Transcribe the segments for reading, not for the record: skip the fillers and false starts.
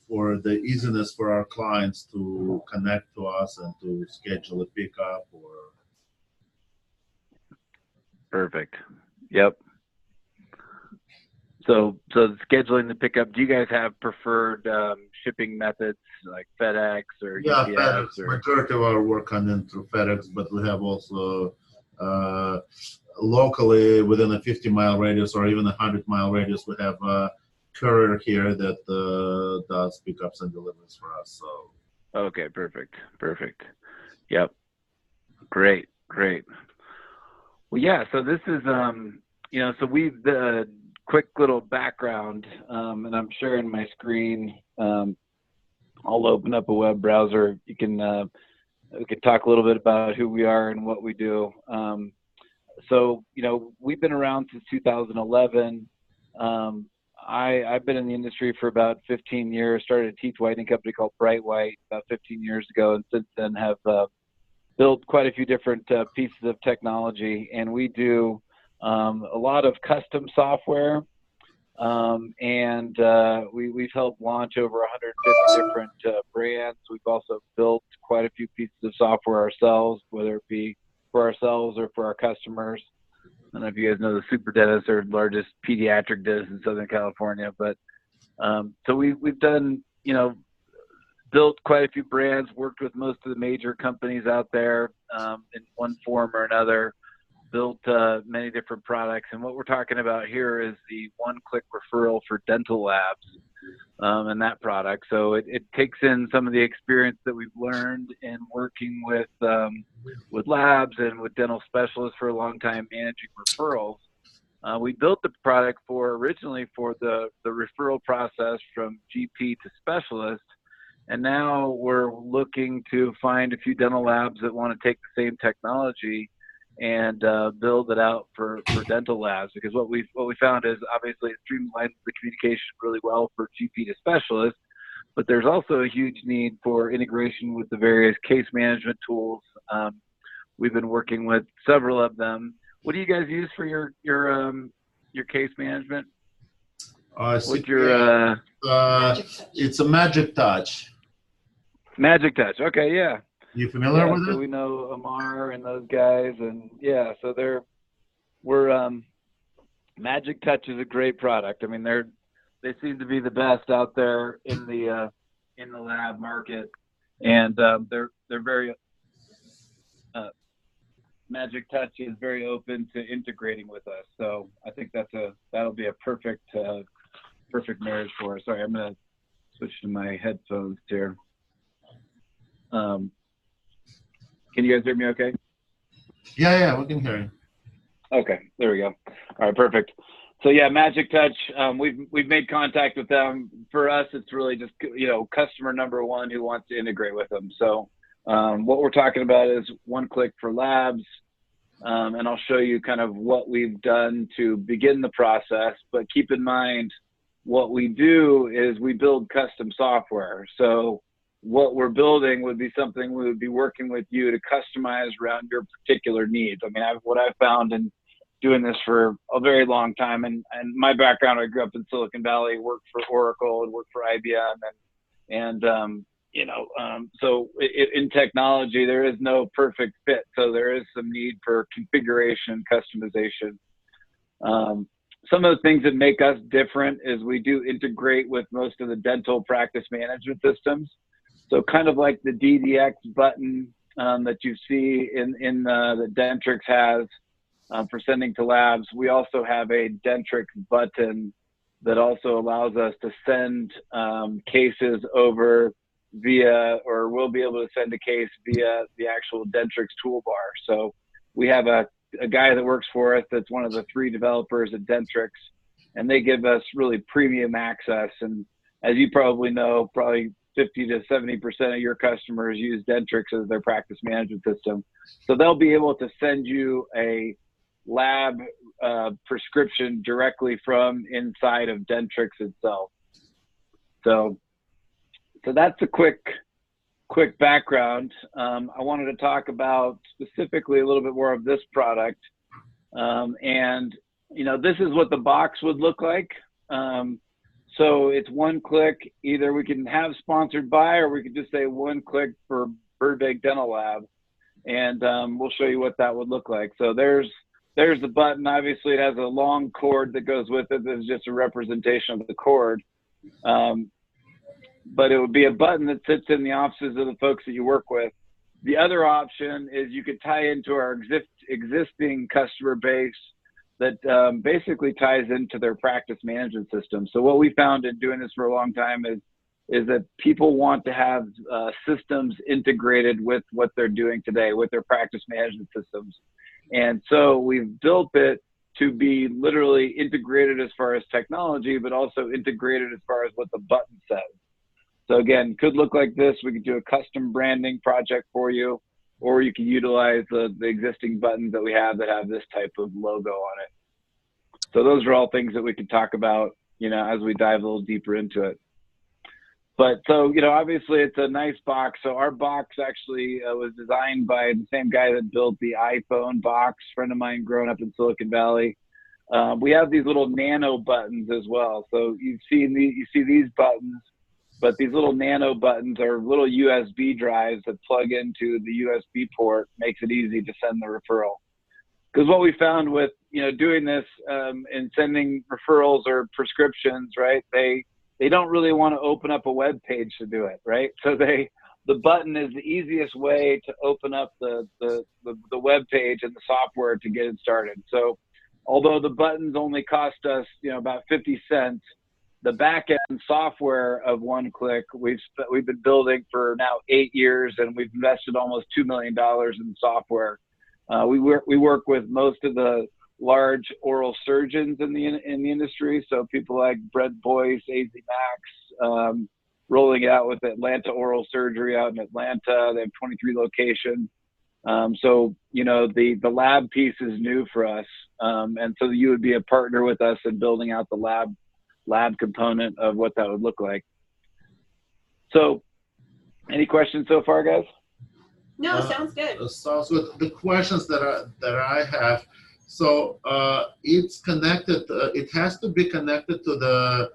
for the easiness for our clients to connect to us and to schedule a pickup or. Perfect. Yep. So scheduling the pickup, do you guys have preferred shipping methods like FedEx or Yeah, UPS? FedEx. Or... Majority of our work comes in through FedEx, but we have also locally within a 50-mile radius or even a 100-mile radius, we have a courier here that does pickups and deliveries for us. So. Okay, perfect. Yep. Great. Well, yeah. So this is so we've the quick little background, and I'm sharing my screen. I'll open up a web browser. You can we can talk a little bit about who we are and what we do. So we've been around since 2011. I've been in the industry for about 15 years. Started a teeth whitening company called Bright White about 15 years ago, and since then have built quite a few different pieces of technology. And we do a lot of custom software, and we've helped launch over 150 different brands. We've also built quite a few pieces of software ourselves, whether it be for ourselves or for our customers. I don't know if you guys know the Super Dentists are the largest pediatric dentist in Southern California, but so we've done, built quite a few brands, worked with most of the major companies out there in one form or another, built many different products. And what we're talking about here is the One Click Referral for dental labs and that product. So it takes in some of the experience that we've learned in working with labs and with dental specialists for a long time managing referrals. We built the product originally for the referral process from GP to specialist. And now we're looking to find a few dental labs that want to take the same technology and build it out for dental labs, because what we found is obviously it streamlines the communication really well for GP to specialist, but there's also a huge need for integration with the various case management tools. We've been working with several of them. What do you guys use for your case management? It's a Magic Touch. Magic Touch. Okay, yeah. You familiar with so it? We know Amar and those guys, and yeah, so Magic Touch is a great product. I mean, they seem to be the best out there in the lab market, and they're very Magic Touch is very open to integrating with us. So I think that'll be a perfect marriage for us. Sorry, I'm gonna switch to my headphones here. Can you guys hear me okay? Yeah, we can hear you. Okay, there we go. All right, perfect. So yeah, Magic Touch, we've made contact with them. For us, it's really just, customer number one who wants to integrate with them. So what we're talking about is One Click for labs, and I'll show you kind of what we've done to begin the process. But keep in mind, what we do is we build custom software. So what we're building would be something we would be working with you to customize around your particular needs. I mean, what I've found in doing this for a very long time, and my background, I grew up in Silicon Valley, worked for Oracle and worked for IBM, so in technology, there is no perfect fit. So there is some need for configuration, customization. Some of the things that make us different is we do integrate with most of the dental practice management systems. So kind of like the DDX button that you see in the Dentrix has for sending to labs, we also have a Dentrix button that also allows us to send cases over via, or we'll be able to send a case via the actual Dentrix toolbar. So we have a guy that works for us that's one of the 3 developers at Dentrix, and they give us really premium access. And as you probably know, probably 50 to 70% of your customers use Dentrix as their practice management system. So they'll be able to send you a lab prescription directly from inside of Dentrix itself. So that's a quick background. I wanted to talk about specifically a little bit more of this product. And, this is what the box would look like. So it's one click. Either we can have sponsored by, or we could just say one click for Burbank Dental Lab, and we'll show you what that would look like. So there's the button. Obviously, it has a long cord that goes with it. This is just a representation of the cord. But it would be a button that sits in the offices of the folks that you work with. The other option is you could tie into our existing customer base that basically ties into their practice management system. So what we found in doing this for a long time is that people want to have systems integrated with what they're doing today, with their practice management systems. And so we've built it to be literally integrated as far as technology, but also integrated as far as what the button says. So again, could look like this. We could do a custom branding project for you, or you can utilize the existing buttons that we have that have this type of logo on it. So those are all things that we could talk about, as we dive a little deeper into it. But so, obviously it's a nice box. So our box actually was designed by the same guy that built the iPhone box, friend of mine growing up in Silicon Valley. We have these little nano buttons as well. So you see these buttons, but these little nano buttons are little USB drives that plug into the USB port, makes it easy to send the referral. Because what we found with, doing this and sending referrals or prescriptions, right, they don't really want to open up a web page to do it, right? So the button is the easiest way to open up the web page and the software to get it started. So although the buttons only cost us, about 50 cents, the backend software of One Click, we've been building for now 8 years, and we've invested almost $2 million in software. We work with most of the large oral surgeons in the industry, so people like Brett Boyce, AZ Max, rolling it out with Atlanta Oral Surgery out in Atlanta. They have 23 locations. So the lab piece is new for us, and so you would be a partner with us in building out the lab component of what that would look like. So any questions so far, guys? No, sounds good. Sounds good. The questions that I have, so it's connected, it has to be connected to the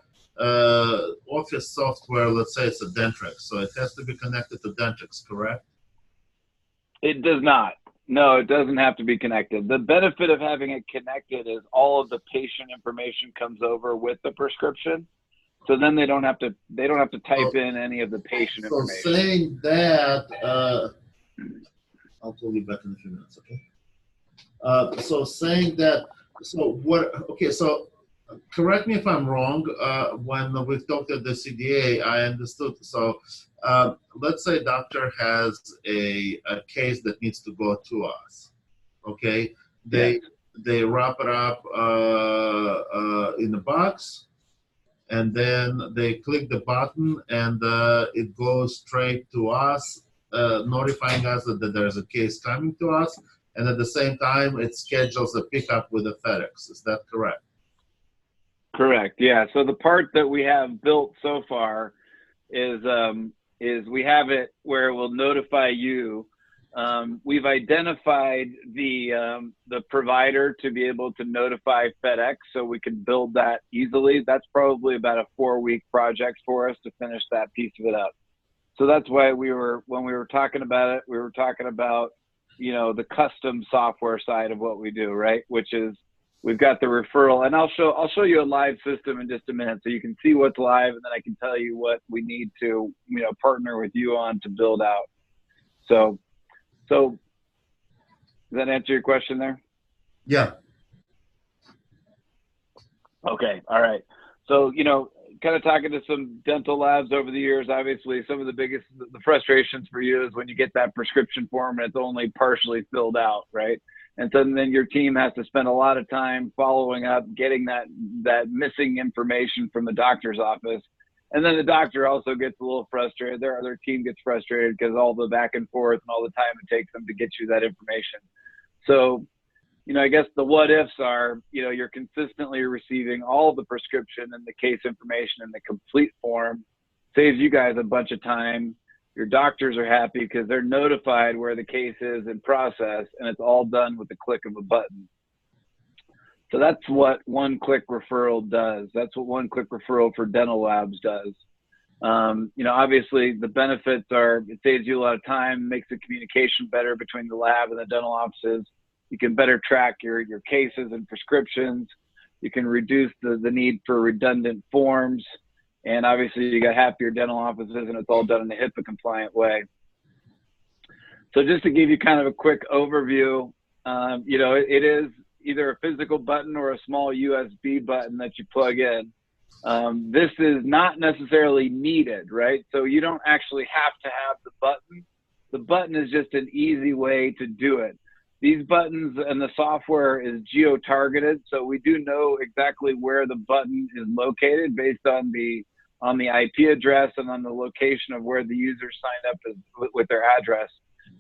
Office software. Let's say it's a Dentrix, so it has to be connected to Dentrix, correct? It does not. No, it doesn't have to be connected. The benefit of having it connected is all of the patient information comes over with the prescription. So then they don't have to type in any of the patient information. So saying that, I'll call you back in a few minutes, okay? So saying that, so correct me if I'm wrong. When we talked at the CDA, I understood. So let's say doctor has a case that needs to go to us. Okay, they wrap it up in the box, and then they click the button, and it goes straight to us, notifying us that there's a case coming to us, and at the same time it schedules a pickup with the FedEx. Is that correct? Correct. Yeah. So the part that we have built so far is we have it where it will notify you. We've identified the provider to be able to notify FedEx, so we can build that easily. That's probably about a 4-week project for us to finish that piece of it up. So that's why when we were talking about it, we were talking about, the custom software side of what we do, right? Which is, we've got the referral, and I'll show you a live system in just a minute, so you can see what's live, and then I can tell you what we need to, partner with you on to build out. So does that answer your question there? Yeah. Okay. All right. So, kind of talking to some dental labs over the years, obviously some of the frustrations for you is when you get that prescription form and it's only partially filled out, right? And so then your team has to spend a lot of time following up, getting that missing information from the doctor's office. And then the doctor also gets a little frustrated. Their team gets frustrated because all the back and forth and all the time it takes them to get you that information. So, I guess the what ifs are, you're consistently receiving all the prescription and the case information in the complete form. Saves you guys a bunch of time. Your doctors are happy because they're notified where the case is in process, and it's all done with the click of a button. So that's what One Click Referral does. That's what One Click Referral for dental labs does. You know, obviously the benefits are it saves you a lot of time, makes the communication better between the lab and the dental offices. You can better track your cases and prescriptions. You can reduce the need for redundant forms. And obviously you got happier dental offices, and it's all done in a HIPAA compliant way. So just to give you kind of a quick overview, you know, it is either a physical button or a small USB button that you plug in. This is not necessarily needed, right? So you don't actually have to have the button. The button is just an easy way to do it. These buttons and the software is geo-targeted, so we do know exactly where the button is located based on the IP address and on the location of where the user signed up with their address.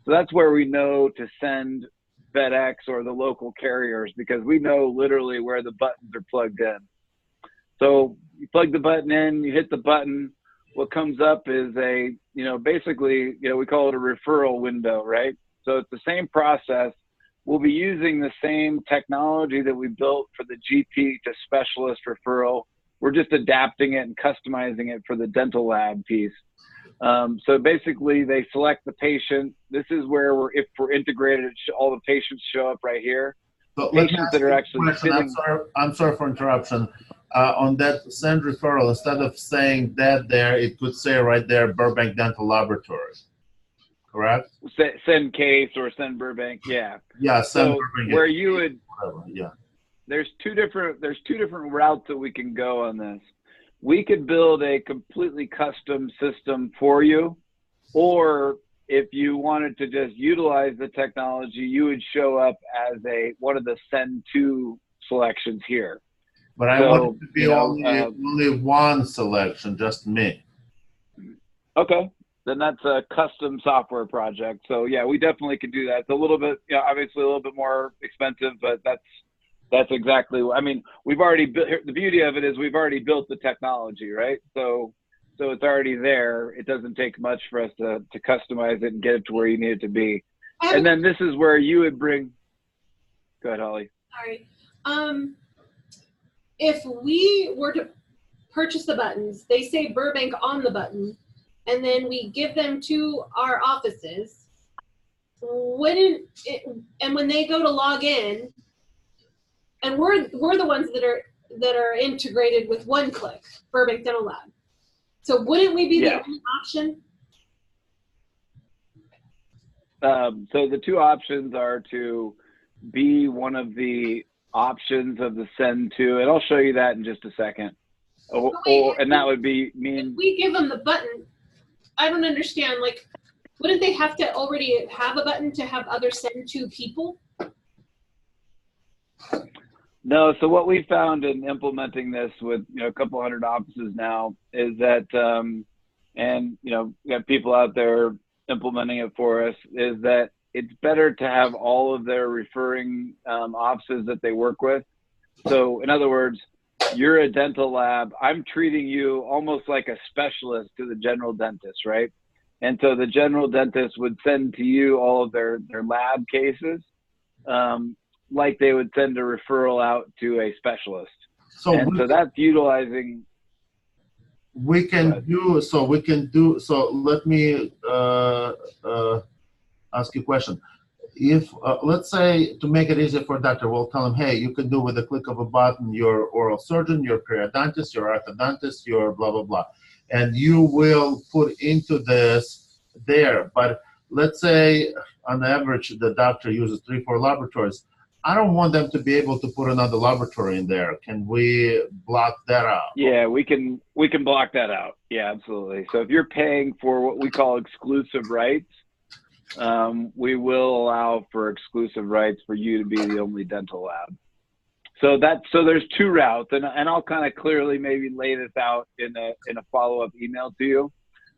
So that's where we know to send FedEx or the local carriers, because we know literally where the buttons are plugged in. So you plug the button in, you hit the button. What comes up is basically, we call it a referral window, right? So it's the same process. We'll be using the same technology that we built for the GP to specialist referral. We're just adapting it and customizing it for the dental lab piece. So basically they select the patient. This is where if we're integrated, all the patients show up right here. But patients that are actually sitting. I'm sorry for interruption. On that send referral, instead of saying that there, it could say right there, Burbank Dental Laboratory. Correct? Send case or send Burbank, yeah. Yeah, send so Burbank. Where you would, whatever, yeah. There's two different routes that we can go on this. We could build a completely custom system for you, or if you wanted to just utilize the technology, you would show up as one of the send to selections here. But I want it to be only one selection, just me. Okay, then that's a custom software project. So yeah, we definitely could do that. It's a little bit, obviously a little bit more expensive, but that's exactly what I mean. We've already built. The beauty of it is we've already built the technology, right? So it's already there. It doesn't take much for us to customize it and get it to where you need it to be. And then this is where you would bring. Go ahead, Holly. Sorry. If we were to purchase the buttons, they say Burbank on the button, and then we give them to our offices, and when they go to log in, and we're the ones that are integrated with One Click, Burbank Dental Lab. So wouldn't we be the only option? So the two options are to be one of the options of the send to, and I'll show you that in just a second. And that would be If we give them the button, I don't understand. Like, wouldn't they have to already have a button to have other send to people? No. So what we found in implementing this with a couple hundred offices now is that, and we have people out there implementing it for us, is that it's better to have all of their referring offices that they work with. So in other words, you're a dental lab. I'm treating you almost like a specialist to the general dentist, right? And so the general dentist would send to you all of their lab cases, like they would send a referral out to a specialist. So that's utilizing. Let me ask you a question. If let's say, to make it easier for a doctor, we'll tell him, hey, you can do with a click of a button your oral surgeon, your periodontist, your orthodontist, your blah blah blah, and you will put into this there. But let's say on average the doctor uses 3-4 laboratories. I don't want them to be able to put another laboratory in there. Can we block that out? Yeah, we can block that out. Yeah, absolutely. So if you're paying for what we call exclusive rights, we will allow for exclusive rights for you to be the only dental lab. So there's two routes, and I'll kind of clearly maybe lay this out in a follow-up email to you.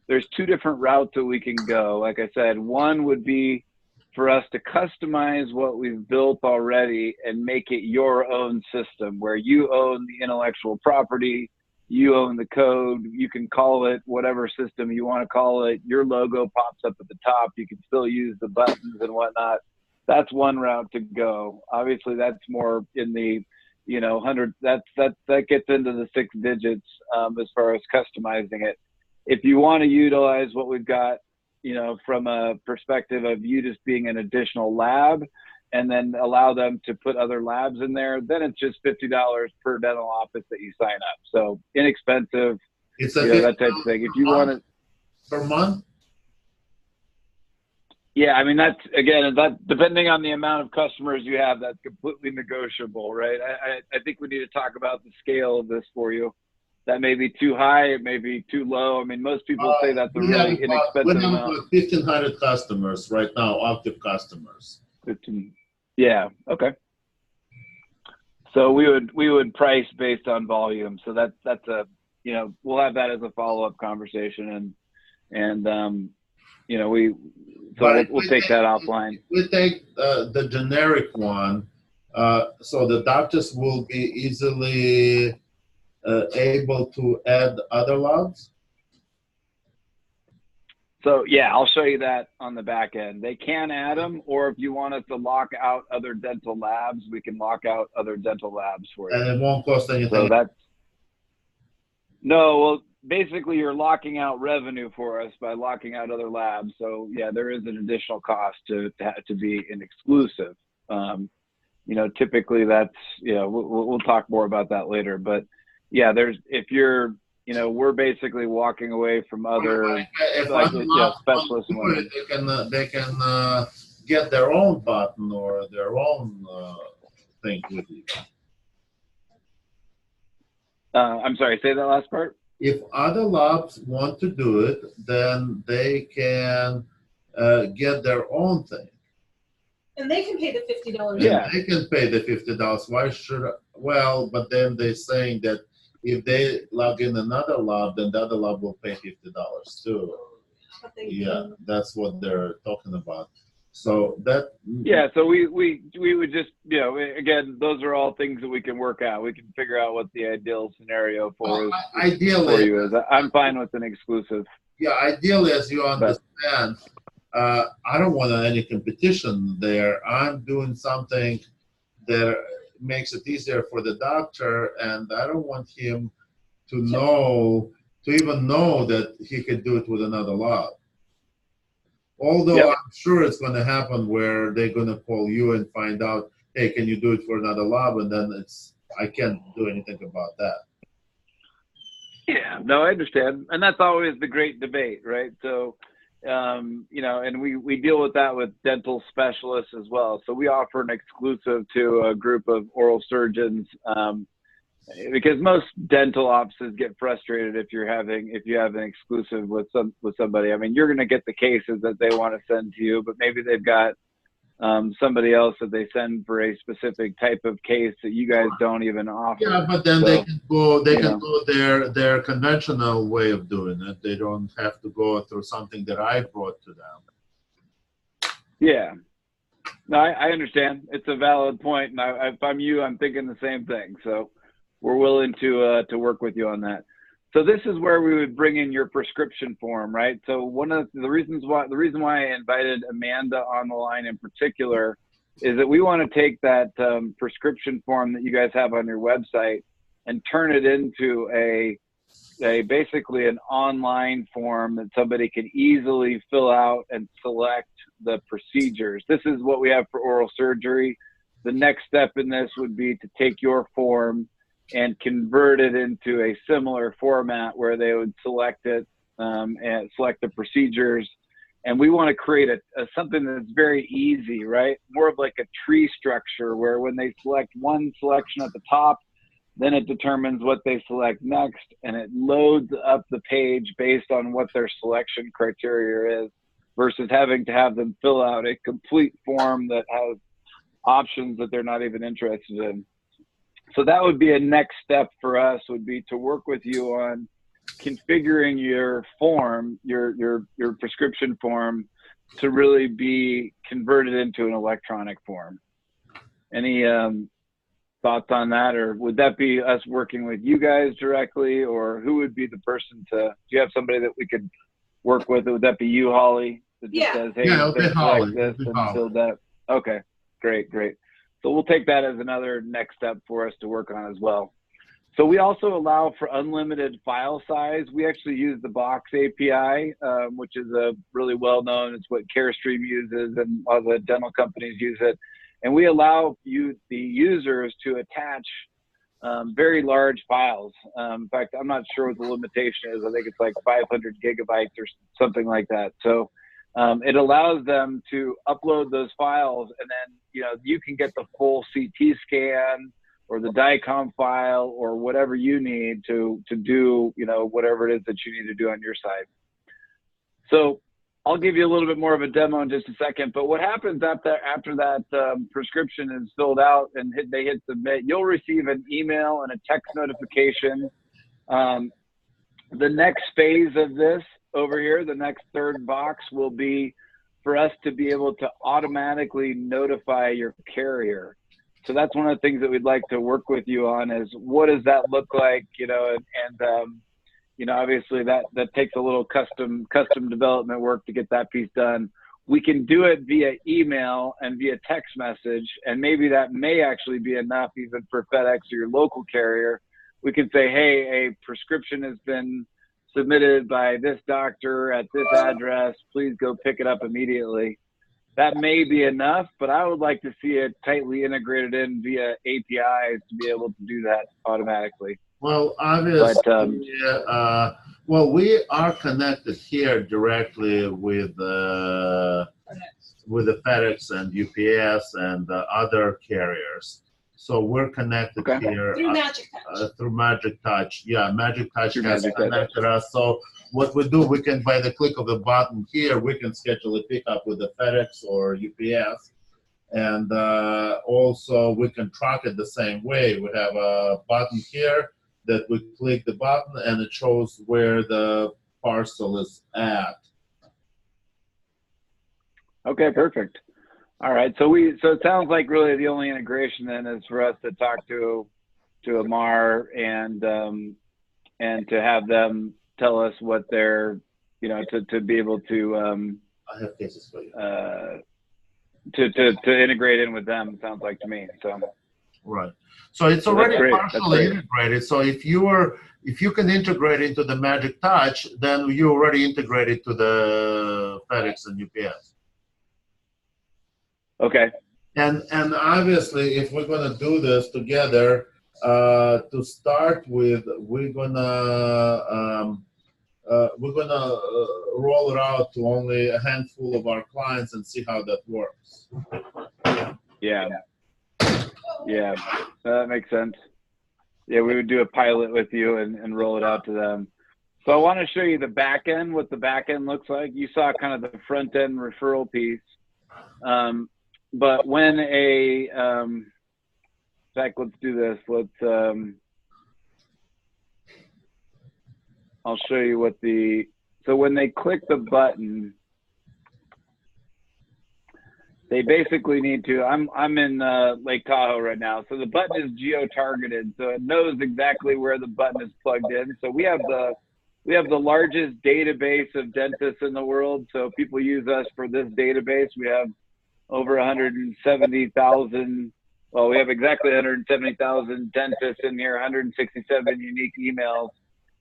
There's two different routes that we can go. Like I said, one would be for us to customize what we've built already and make it your own system, where you own the intellectual property, you own the code, you can call it whatever system you want to call it. Your logo pops up at the top. You can still use the buttons and whatnot. That's one route to go. Obviously, that's more in the you know, that gets into the 6 digits as far as customizing it. If you want to utilize what we've got, you know, from a perspective of you just being an additional lab and then allow them to put other labs in there, then it's just $50 per dental office that you sign up. So inexpensive, It's you know, that type of thing. If you want to, per month. yeah, I mean, that's, again, that depending on the amount of customers you have, that's completely negotiable, right? I think we need to talk about the scale of this for you. That may be too high, it may be too low. I mean, most people say that's a really inexpensive amount. We have 1,500 customers right now, active customers. 15. Yeah, okay. So we would price based on volume. So that's a, you know, we'll have that as a follow-up conversation, and you know, we'll take that offline. We take the generic one, so the doctors will be easily able to add other labs. So yeah, I'll show you that on the back end. They can add them, or if you want us to lock out other dental labs, we can lock out other dental labs for you. And it won't cost anything. So that's, no, well, basically you're locking out revenue for us by locking out other labs. So yeah, there is an additional cost to be an exclusive. You know, typically that's, you know, we'll talk more about that later, but yeah, if you're, you know, we're basically walking away from other specialists. They can get their own button or their own thing with you. I'm sorry, say that last part. If other labs want to do it, then they can get their own thing. And they can pay the $50. Yeah, they can pay the $50. Why should? Well, but then they're saying that if they log in another lab, then the other lab will pay $50 too. Yeah, that's what they're talking about. So that. Yeah, so we would just, you know, again, those are all things that we can work out. We can figure out what the ideal scenario for you is. I'm fine with an exclusive. Yeah, ideally, as you understand, I don't want any competition there. I'm doing something that makes it easier for the doctor, and I don't want him to even know that he could do it with another lab. Although yep. I'm sure it's going to happen where they're going to call you and find out, hey, can you do it for another lab? And then I can't do anything about that. Yeah, no, I understand. And that's always the great debate, right? So, you know, and we deal with that with dental specialists as well. So we offer an exclusive to a group of oral surgeons, because most dental offices get frustrated if you have an exclusive with somebody. I mean, you're going to get the cases that they want to send to you, but maybe they've got somebody else that they send for a specific type of case that you guys don't even offer. Yeah, but then they can go their conventional way of doing it. They don't have to go through something that I brought to them. Yeah. No, I understand. It's a valid point, and if I'm you, I'm thinking the same thing. So we're willing to work with you on that. So this is where we would bring in your prescription form, right? So one of the reason why I invited Amanda on the line in particular is that we want to take that prescription form that you guys have on your website and turn it into basically an online form that somebody can easily fill out and select the procedures. This is what we have for oral surgery. The next step in this would be to take your form and convert it into a similar format where they would select it and select the procedures. And we want to create something that's very easy, right? More of like a tree structure where when they select one selection at the top, then it determines what they select next, and it loads up the page based on what their selection criteria is, versus having to have them fill out a complete form that has options that they're not even interested in. So that would be a next step for us, would be to work with you on configuring your form, your prescription form, to really be converted into an electronic form. Any thoughts on that, or would that be us working with you guys directly, or who would be the person do you have somebody that we could work with? Would that be you, Holly? That just says, hey, it'll be Holly. This and build that. Okay, great. So we'll take that as another next step for us to work on as well. So we also allow for unlimited file size. We actually use the Box API, which is a really well-known, it's what CareStream uses and a lot of the dental companies use it. And we allow the users to attach very large files. In fact, I'm not sure what the limitation is. I think it's like 500 gigabytes or something like that. So it allows them to upload those files, and then you can get the full CT scan or the DICOM file or whatever you need to do whatever it is that you need to do on your side. So I'll give you a little bit more of a demo in just a second, but what happens after that prescription is filled out and they hit submit, you'll receive an email and a text notification. The next phase of this over here, the next third box, will be for us to be able to automatically notify your carrier. So that's one of the things that we'd like to work with you on is what does that look like, obviously that takes a little custom development work to get that piece done. We can do it via email and via text message, and maybe that may actually be enough even for FedEx or your local carrier. We can say, hey, a prescription has been submitted by this doctor at this address. Please go pick it up immediately. That may be enough, but I would like to see it tightly integrated in via APIs to be able to do that automatically. Well, obviously, we are connected here directly with the FedEx and UPS and other carriers. So we're connected here through Magic Touch. Through Magic Touch. Yeah, Magic Touch has connected Touch. us. So what we do, we can, by the click of the button here, we can schedule a pickup with the FedEx or UPS. And also we can track it the same way. We have a button here that we click the button and it shows where the parcel is at. Okay, perfect. All right, so it sounds like really the only integration then is for us to talk to Amar and to have them tell us what they're, to be able to I have cases for you. To integrate in with them, it sounds like to me. So right. So it's already partially integrated. So if you can integrate into the Magic Touch, then you already integrated to the FedEx and UPS. Okay. And obviously, if we're gonna do this together, to start with, we're gonna roll it out to only a handful of our clients and see how that works. Yeah. Yeah, that makes sense. Yeah, we would do a pilot with you and roll it out to them. So I want to show you the back end, what the back end looks like. You saw kind of the front end referral piece. But when in fact, let's do this. I'll show you so when they click the button, they basically need to, I'm in Lake Tahoe right now. So the button is geo-targeted. So it knows exactly where the button is plugged in. So we have the largest database of dentists in the world. So people use us for this database. We have over 170,000. Well, we have exactly 170,000 dentists in here, 167 unique emails.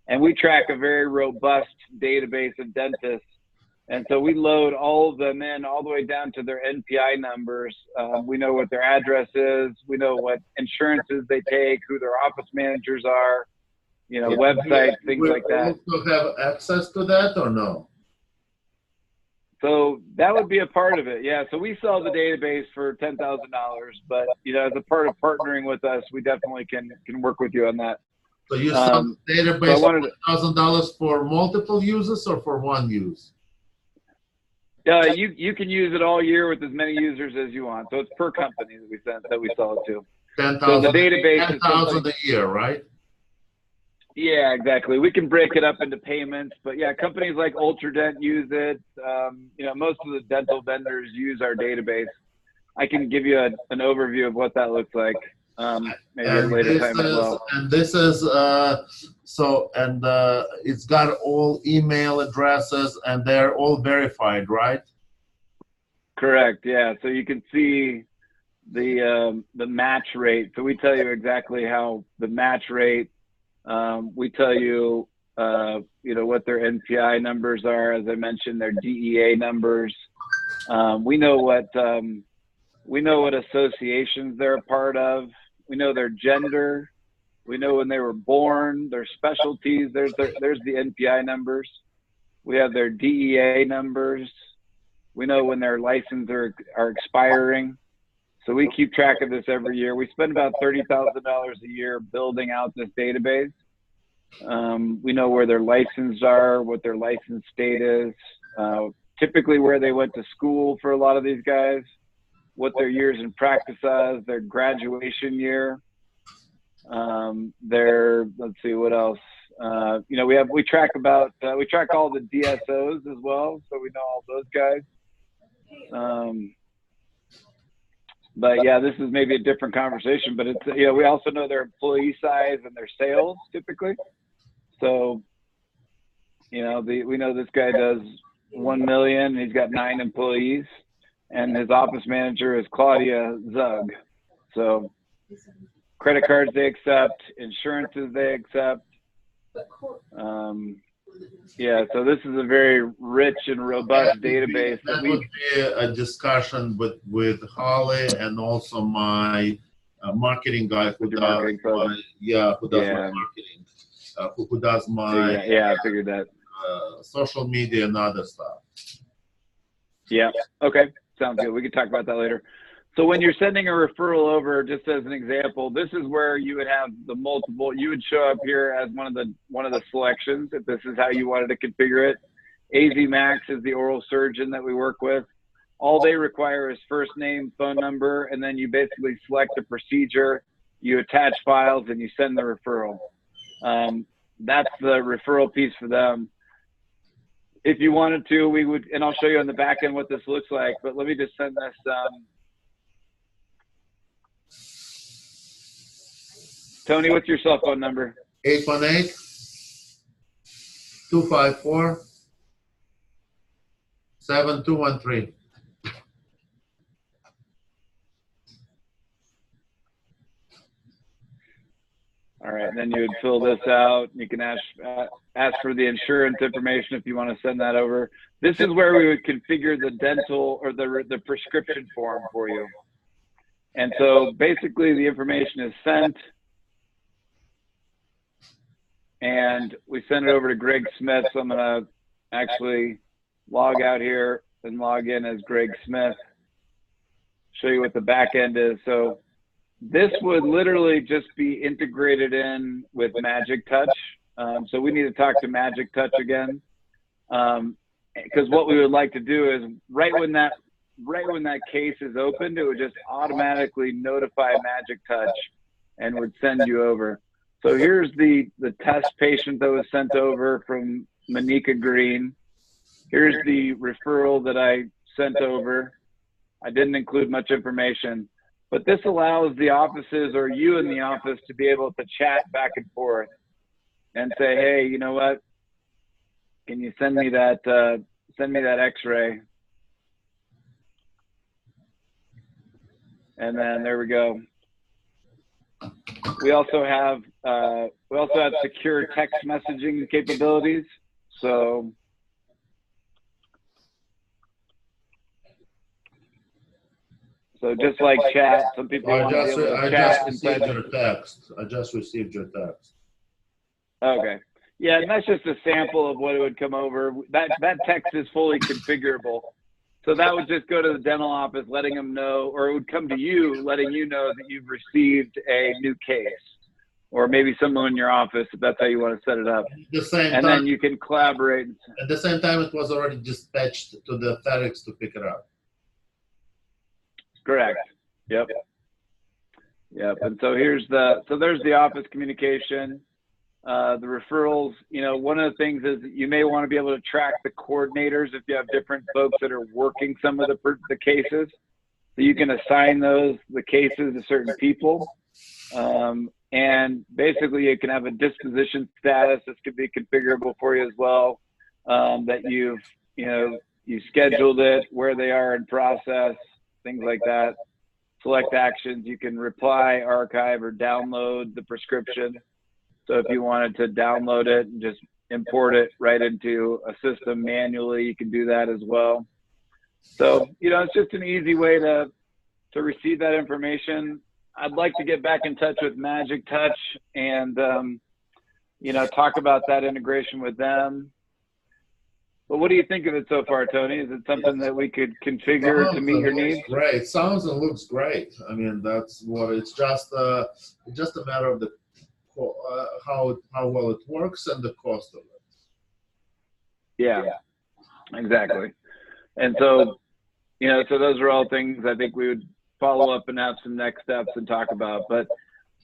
And we track a very robust database of dentists. And so we load all of them in all the way down to their NPI numbers. We know what their address is. We know what insurances they take, who their office managers are, websites, things like that. Do you have access to that or no? So that would be a part of it. Yeah. So we sell the database for $10,000, but as a part of partnering with us, we definitely can work with you on that. So you sell the database for $1,000 for multiple users or for one use? You can use it all year with as many users as you want. So it's per company that we sell it to. 10,000. So the database 10,000 a year, right? Yeah, exactly. We can break it up into payments, but yeah, companies like Ultradent use it. Most of the dental vendors use our database. I can give you an overview of what that looks like. Maybe at a later time as well. And this is it's got all email addresses and they're all verified, right? Correct. Yeah. So you can see the match rate. So we tell you exactly how the match rate. We tell you, you know, what their NPI numbers are. As I mentioned, their DEA numbers. We know what associations they're a part of. We know their gender. We know when they were born, their specialties. There's the NPI numbers. We have their DEA numbers. We know when their licenses are expiring. So we keep track of this every year. We spend about $30,000 a year building out this database. We know where their licenses are, what their license state is, typically where they went to school for a lot of these guys, what their years in practice is, their graduation year, let's see what else. You know, we track all the DSOs as well, so we know all those guys. But yeah, this is maybe a different conversation, but it's, you know, we also know their employee size and their sales typically. So, you know, we know this guy does 1 million. He's got 9 employees, and his office manager is Claudia Zug. So credit cards they accept, insurances they accept. Yeah, so this is a very rich and robust database. That would be a discussion with Holly and also my marketing guy who does my marketing, who does my I figured that social media and other stuff. Yeah. Okay. Sounds good. We can talk about that later. So when you're sending a referral over, just as an example, this is where you would have the multiple. You would show up here as one of the selections if this is how you wanted to configure it. AZ Max is the oral surgeon that we work with. All they require is first name, phone number, and then you basically select a procedure. You attach files and you send the referral. That's the referral piece for them. If you wanted to, we would, and I'll show you on the back end what this looks like. But let me just send this. Tony, what's your cell phone number? 818-254-7213. All right, and then you would fill this out. You can ask for the insurance information if you want to send that over. This is where we would configure the dental or the prescription form for you. And so basically the information is sent, and we send it over to Greg Smith. So I'm going to actually log out here and log in as Greg Smith, show you what the back end is. So this would literally just be integrated in with Magic Touch. So we need to talk to Magic Touch again, because what we would like to do is right when that case is opened, it would just automatically notify Magic Touch and would send you over. So here's the test patient that was sent over from Monica Green. Here's the referral that I sent over. I didn't include much information, but this allows the offices or you in the office to be able to chat back and forth and say, hey, you know what? Can you send me that X-ray? And then there we go. We also have secure text messaging capabilities. So just like chat, some people I just received your text. I just received your text. Okay. Yeah, and that's just a sample of what it would come over. That text is fully configurable. So that would just go to the dental office, letting them know, or it would come to you, letting you know that you've received a new case, or maybe someone in your office, if that's how you want to set it up. Then you can collaborate. At the same time, it was already dispatched to the FedEx to pick it up. Correct. Yep. And so there's the office communication. The referrals, you know, one of the things is you may want to be able to track the coordinators if you have different folks that are working some of the cases. So you can assign the cases to certain people. And basically you can have a disposition status. This could be configurable for you as well, that you scheduled it, where they are in process, things like that. select actions. You can reply, archive, or download the prescription. So if you wanted to download it and just import it right into a system manually, you can do that as well. So, you know, it's just an easy way to receive that information. I'd like to get back in touch with Magic Touch and, you know, talk about that integration with them. But what do you think of it so far, Tony? Is it something that we could configure to meet your needs? Great. Sounds and looks great. I mean, that's what it's just a matter of the how well it works and the cost of it. Yeah, exactly. And so, you know, so those are all things I think we would follow up and have some next steps and talk about. But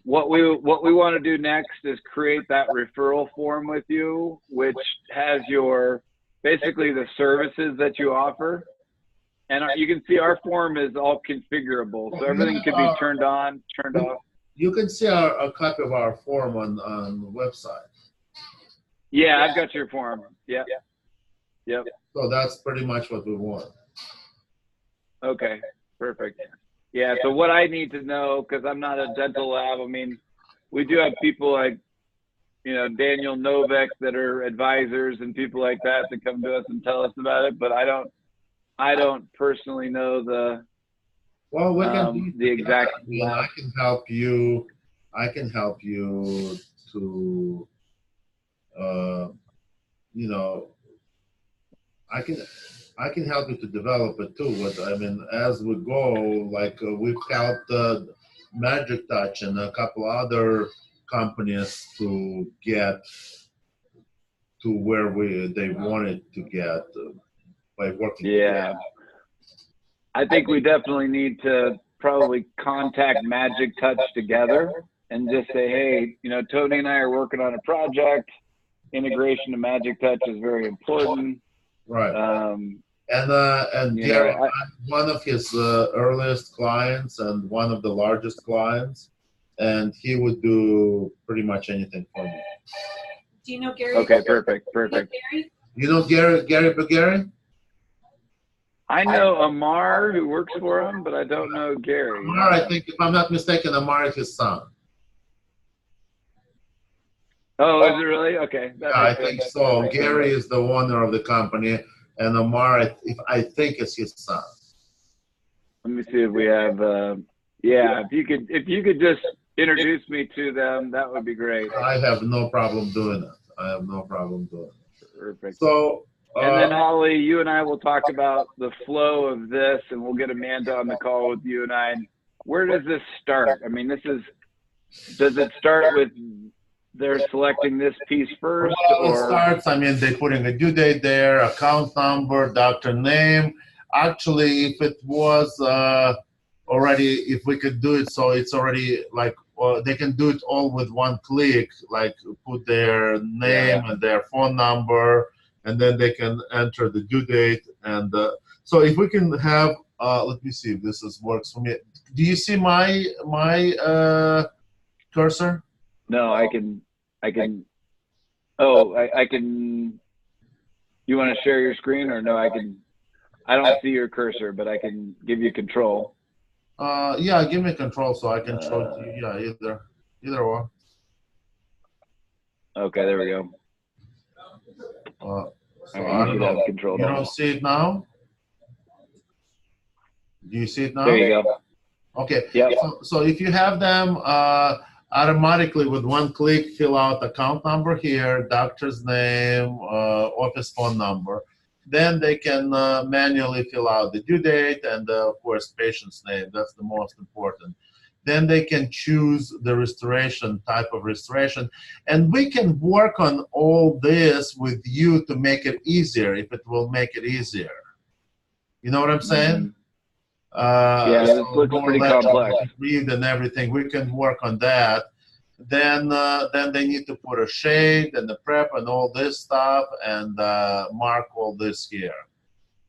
what we want to do next is create that referral form with you, which has your basically the services that you offer. And you can see our form is all configurable. So everything can be turned on, turned off. You can see a copy of our form on the website. Yeah, I've got your form. Yep. Yep. So that's pretty much what we want. Okay, perfect. Yeah, so what I need to know, because I'm not a dental lab, I mean, we do have people like, you know, Daniel Novak that are advisors and people like that come to us and tell us about it, but I don't personally know the we can the exact. I mean, I can help you. I can help you to, you know, I can help you to develop it too. But I mean, as we go, like we've helped Magic Touch and a couple other companies to get to where they wanted to get by working together. I think we definitely need to probably contact Magic Touch together and just say, hey, you know, Tony and I are working on a project. Integration to Magic Touch is very important. Right. And Gary, I'm one of his earliest clients and one of the largest clients, and he would do pretty much anything for me. Do you know Gary? Okay, perfect. You know Gary Bagari? I know Amar, who works for him, but I don't know Gary. Amar, I think, if I'm not mistaken, Amar is his son. Oh, is it really? Okay. Yeah, I think so. Gary is the owner of the company, and Amar, I think, is his son. Let me see if we have. Yeah, if you could just introduce me to them, that would be great. I have no problem doing it. Perfect. So. And then Holly, you and I will talk about the flow of this, and we'll get Amanda on the call with you and I. Where does this start? I mean, does it start with they're selecting this piece first? Well, it starts, I mean, they're putting a due date there, account number, doctor name. Actually, if it was already, if we could do it so it's already like, they can do it all with one click, like put their name and their phone number, and then they can enter the due date. And so if we can have, let me see if this works for me. Do you see my cursor? No, I can. Oh, I can. You want to share your screen or no? I don't see your cursor, but I can give you control. Yeah, give me control so I can show it to you. Yeah, either or. Okay, there we go. So I don't know. You don't see it now? Do you see it now? There you go. Okay. Yep. So if you have them automatically with one click, fill out account number here, doctor's name, office phone number. Then they can manually fill out the due date and, of course, patient's name. That's the most important. Then they can choose the restoration, type of restoration. And we can work on all this with you to make it easier, if it will make it easier. You know what I'm saying? Yeah, so this looks pretty complex. Read and everything, we can work on that. Then they need to put a shade and the prep and all this stuff and mark all this here.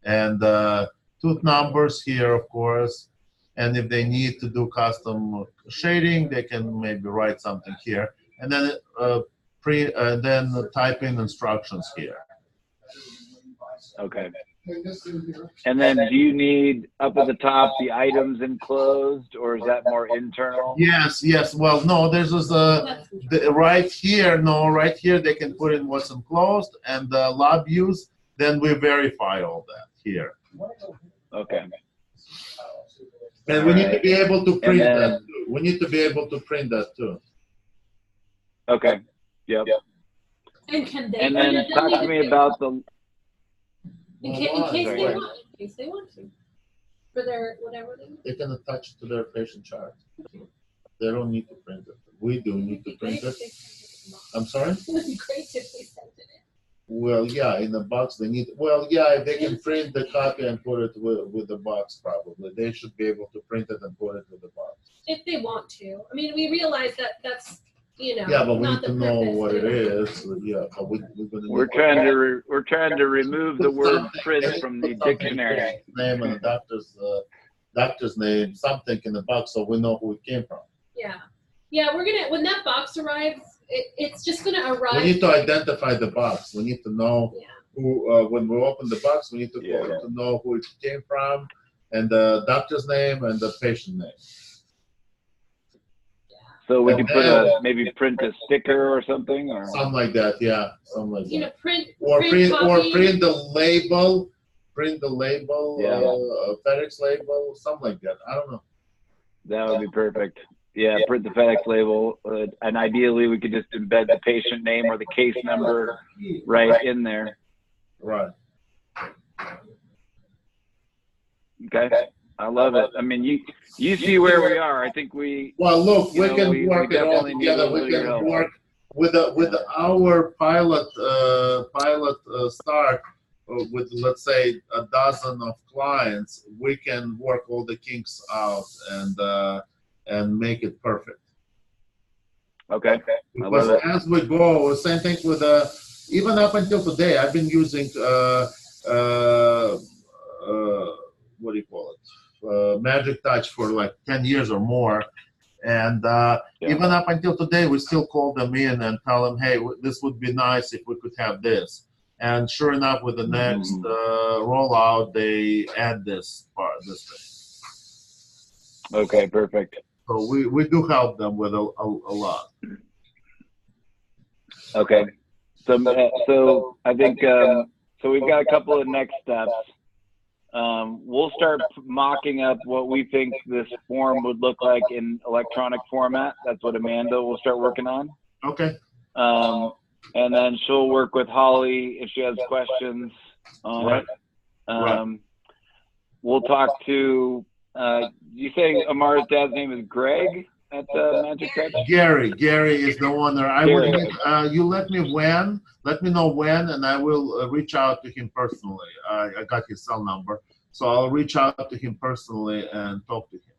And tooth numbers here, of course. And if they need to do custom shading, they can maybe write something here. And then then type in instructions here. Okay. And then do you need up at the top the items enclosed, or is that more internal? Yes. Well, no, there's this, right here, right here they can put in what's enclosed, and the lab use, then we verify all that here. Okay. And we need to be able to print that too. We need to be able to print that too. Okay. Yep. And can they? And then talk to me about the. In case they want to. For their whatever they want. They can attach it to their patient chart. They don't need to print it. We do need to print it. I'm sorry? It would be great if they sent it in. Well, yeah, in the box they need. Well, yeah, if they can print the copy and put it with the box, probably they should be able to print it and put it with the box. If they want to. I mean, we realize that that's, you know. Yeah, but we not need to the know purpose, what it you know. is. Yeah, but We're trying to remove the word print from the dictionary. Name and the doctor's name, something in the box, so we know who it came from. Yeah, we're gonna, when that box arrives, it's just gonna arrive. We need to identify the box. We need to know who, when we open the box, we need to to know who it came from, and the doctor's name and the patient name. So we can put maybe print a sticker or something, or something like that. Yeah, something like you that. know, print the label. Print the label. FedEx label, something like that. I don't know. That would be perfect. Yeah, print the FedEx label, and ideally we could just embed the patient name or the case number right in there. Right. Okay. I love it. I mean, you see where we are. I think we. Well, look, we can work it all together. We can work with our pilot start with, let's say, a dozen of clients. We can work all the kinks out and make it perfect. Okay. Because as we go, same thing with even up until today, I've been using what do you call it? Magic Touch for like 10 years or more. And even up until today, we still call them in and tell them, hey, this would be nice if we could have this. And sure enough, with the next rollout, they add this thing. Okay, perfect. So we do help them with a lot. Okay. So I think, so we've got a couple of next steps. We'll start mocking up what we think this form would look like in electronic format. That's what Amanda will start working on. Okay. And then she'll work with Holly if she has questions on it. We'll talk to, you say Amar's dad's name is Greg at Magic Touch? Gary is the one there. I would need, you let me know when, and I will reach out to him personally. I got his cell number, so I'll reach out to him personally and talk to him.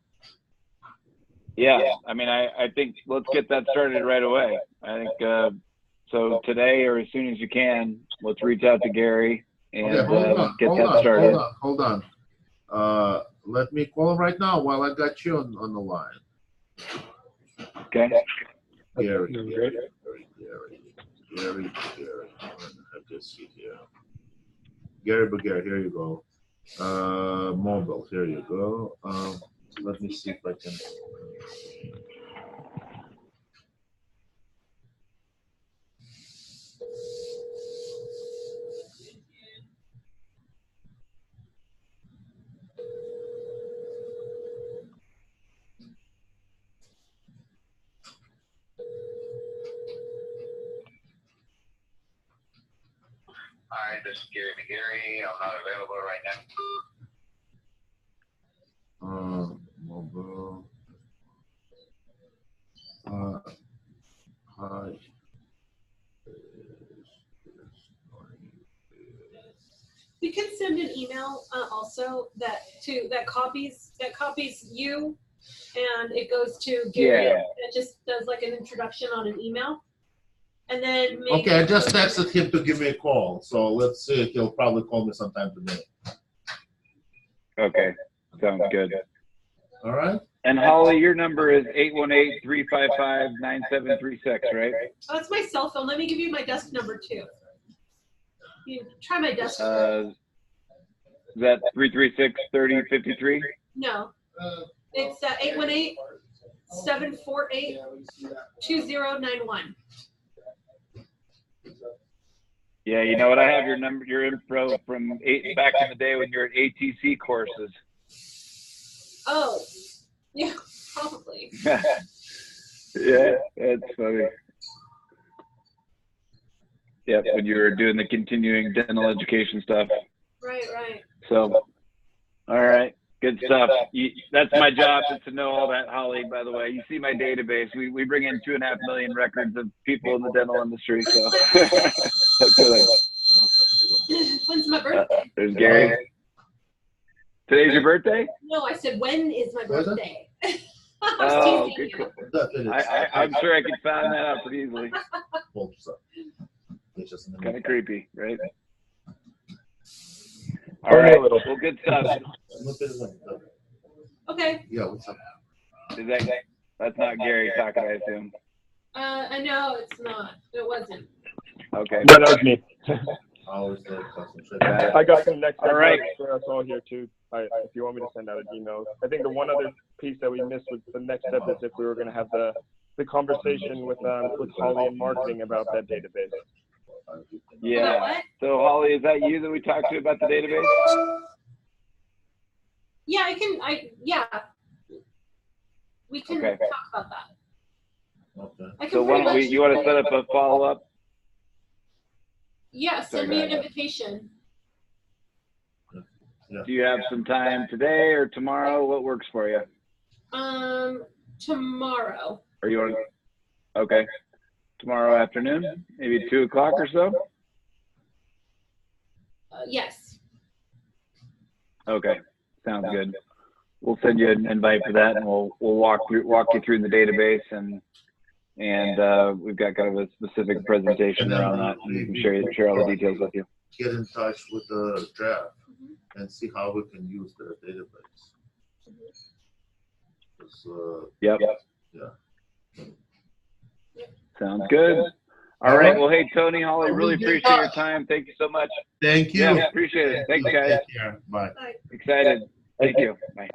Yeah, I mean, I think let's get that started right away. I think, so today or as soon as you can, let's reach out to Gary and get that started. Hold on. Let me call him right now while I got you on the line. Okay. Gary. I just see here. Gary, here you go. Mobile, here you go. Let me see if I can. Hi, this is Gary McGarry. I'm not available right now. Mobile. Hi. We can send an email also that copies you, and it goes to Gary. Yeah. It just does like an introduction on an email. And then maybe Okay, I just texted him to give me a call. So let's see. He'll probably call me sometime today. Okay, sounds good. All right. And Holly, your number is 818-355-9736, right? Oh, that's my cell phone. Let me give you my desk number too. You try my desk. Is that 336-3053? No, it's 818-748-2091. Yeah, you know what? I have your number, your info from back in the day when you're at ATC courses. Oh, yeah, probably. Yeah, that's funny. Yeah, when you were doing the continuing dental education stuff. Right. So, all right, good stuff. That's my job, is to know all that, Holly, by the way. You see my database. We bring in 2.5 million records of people in the dental industry, so that's good. When's my birthday? There's Gary. Today's your birthday? No, I said, when is my birthday? Oh, good. I'm sure I could find that out pretty easily. Kind of creepy, right? All right. Well, good stuff. Okay. Yeah, what's up? That's not Gary talking, I assume. I know it's not. It wasn't. Okay. No, that was me. I I got some next All right. for us all here too. If you want me to send out an email. I think the one other piece that we missed was the next step is if we were going to have the conversation with Holly and marketing about that database. Yeah. So Holly, is that you that we talked to about the database? Yeah, we can Okay. talk about that. Okay. So why don't you want to set up a follow-up? Yeah, send me an invitation. Do you have some time today or tomorrow? What works for you? Tomorrow. Or you want? Okay. Tomorrow afternoon, maybe 2 o'clock or so. Yes. Okay, sounds good. We'll send you an invite for that, and we'll walk you through the database, and we've got kind of a specific presentation around that, and we can share all the details with you. Get in touch with the draft and see how we can use the database. Yep. Yeah. Sounds good. All right. Well, hey, Tony, Holly, really appreciate your time. Thank you so much. Thank you. Yeah, appreciate it. Thanks, guys. Take care. Bye. Excited. Thank you. Bye.